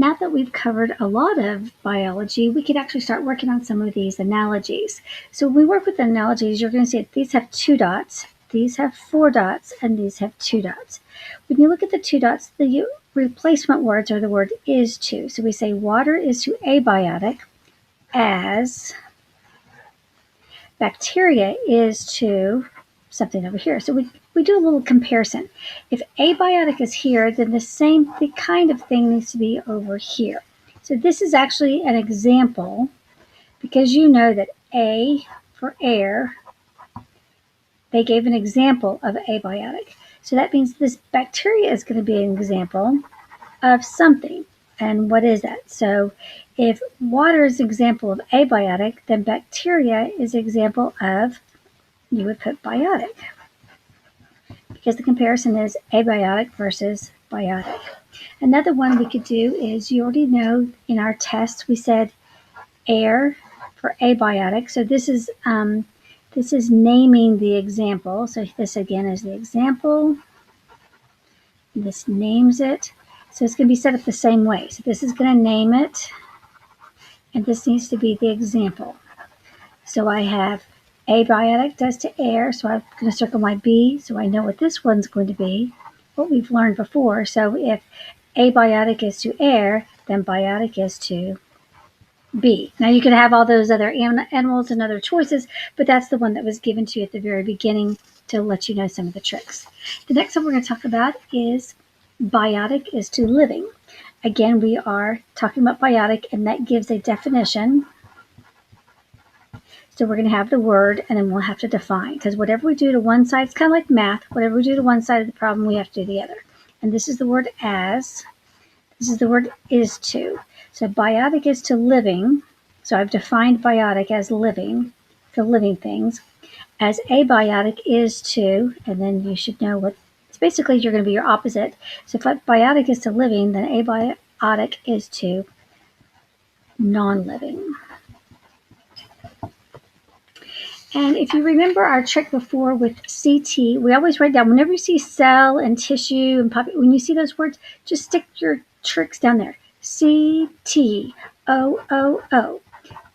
now that we've covered a lot of biology, we could actually start working on some of these analogies. So when we work with analogies, you're going to see that these have 2 dots, these have 4 dots, and these have 2 dots. When you look at the 2 dots, the replacement words are the word is to. So we say water is to abiotic as bacteria is to something over here. So we do a little comparison. If abiotic is here, then the kind of thing needs to be over here. So this is actually an example, because you know that A for air, they gave an example of abiotic. So that means this bacteria is going to be an example of something. And what is that? So if water is an example of abiotic, then bacteria is an example of, you would put biotic, because the comparison is abiotic versus biotic. Another one we could do is, you already know in our test we said air for abiotic. So this is naming the example. So this again is the example. This names it. So it's going to be set up the same way. So this is going to name it, and this needs to be the example. So I have abiotic does to air, so I'm going to circle my B so I know what this one's going to be, what we've learned before. So if abiotic is to air, then biotic is to B. Now you could have all those other animals and other choices, but that's the one that was given to you at the very beginning to let you know some of the tricks. The next one we're going to talk about is biotic is to living. Again, we are talking about biotic, and that gives a definition. So we're going to have the word, and then we'll have to define, because whatever we do to one side, it's kind of like math. Whatever we do to one side of the problem, we have to do the other. And this is the word as. This is the word is to. So biotic is to living. So I've defined biotic as living, for living things. As abiotic is to, and then you should know what, it's basically you're going to be your opposite. So if biotic is to living, then abiotic is to non-living. And if you remember our trick before with CT, we always write down, whenever you see cell and tissue and when you see those words, just stick your tricks down there. CTOOO,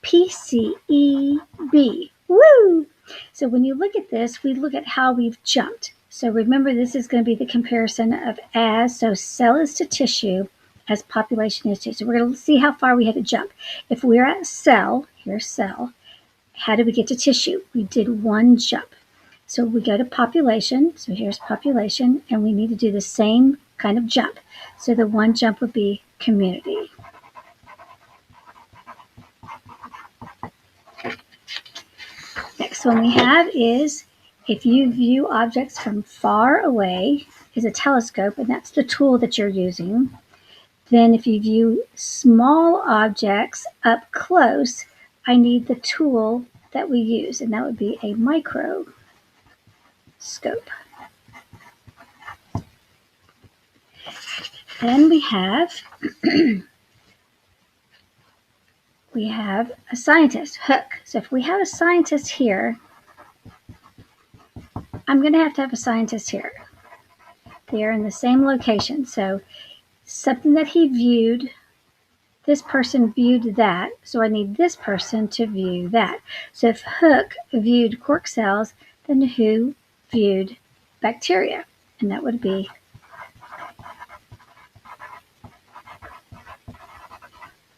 PCEB. Woo! So when you look at this, we look at how we've jumped. So remember, this is going to be the comparison of as, so cell is to tissue, as population is to. So we're going to see how far we had to jump. If we're at cell, here's cell. How did we get to tissue? We did one jump. So we go to population. So here's population, and we need to do the same kind of jump. So the one jump would be community. Next one we have is, if you view objects from far away, is a telescope, and that's the tool that you're using. Then if you view small objects up close, I need the tool that we use, and that would be a microscope. Then we have a scientist, Hook. So if we have a scientist here, I'm going to have a scientist here. They are in the same location. So something that he viewed, this person viewed that, so I need this person to view that. So if Hook viewed cork cells, then who viewed bacteria? And that would be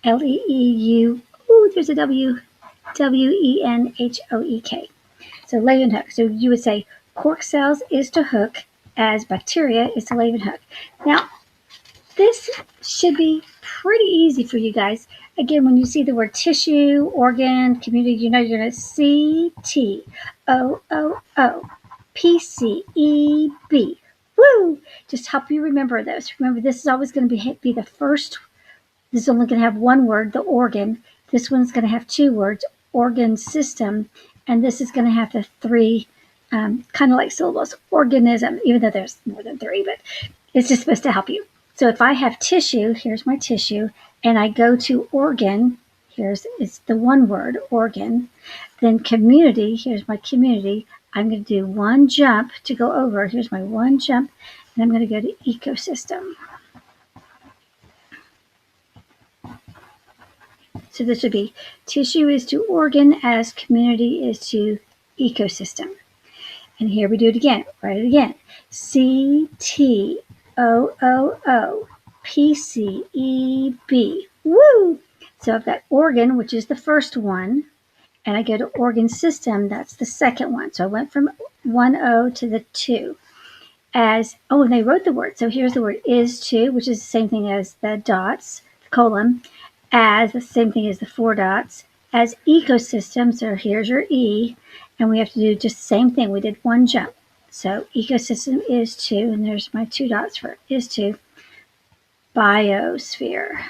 Leeu. Ooh, there's a W. Wenhoek. So Leeuwenhoek. So you would say cork cells is to Hook as bacteria is to Leeuwenhoek. Now, this should be pretty easy for you guys. Again, when you see the word tissue, organ, community, you know you're going to CTOOO, PCEB. Woo! Just help you remember those. Remember, this is always going to be the first. This is only going to have one word, the organ. This one's going to have 2 words, organ system. And this is going to have the 3 kind of like syllables, organism, even though there's more than 3, but it's just supposed to help you. So if I have tissue, here's my tissue, and I go to organ, it's the one word, organ. Then community, here's my community. I'm going to do one jump to go over. Here's my one jump, and I'm going to go to ecosystem. So this would be tissue is to organ as community is to ecosystem. And here we do it again. Write it again. CTOOO Woo! So I've got organ, which is the first one, and I go to organ system, that's the second one. So I went from 1O to the 2. And they wrote the word. So here's the word is to, which is the same thing as the dots, the colon, as the same thing as the 4 dots, as ecosystem. So here's your E, and we have to do just the same thing. We did one jump. So ecosystem is to, and there's my 2 dots for is to biosphere.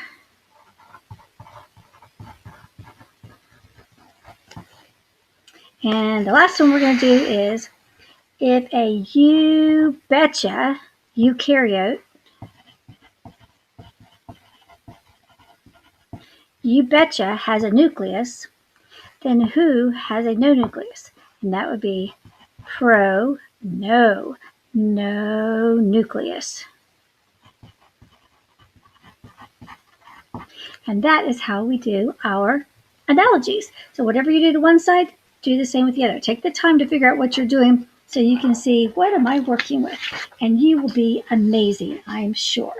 And the last one we're going to do is if a you betcha eukaryote has a nucleus, then who has a no nucleus? And that would be no nucleus. And that is how we do our analogies. So whatever you do to one side, do the same with the other. Take the time to figure out what you're doing so you can see, what am I working with? And you will be amazing, I'm sure.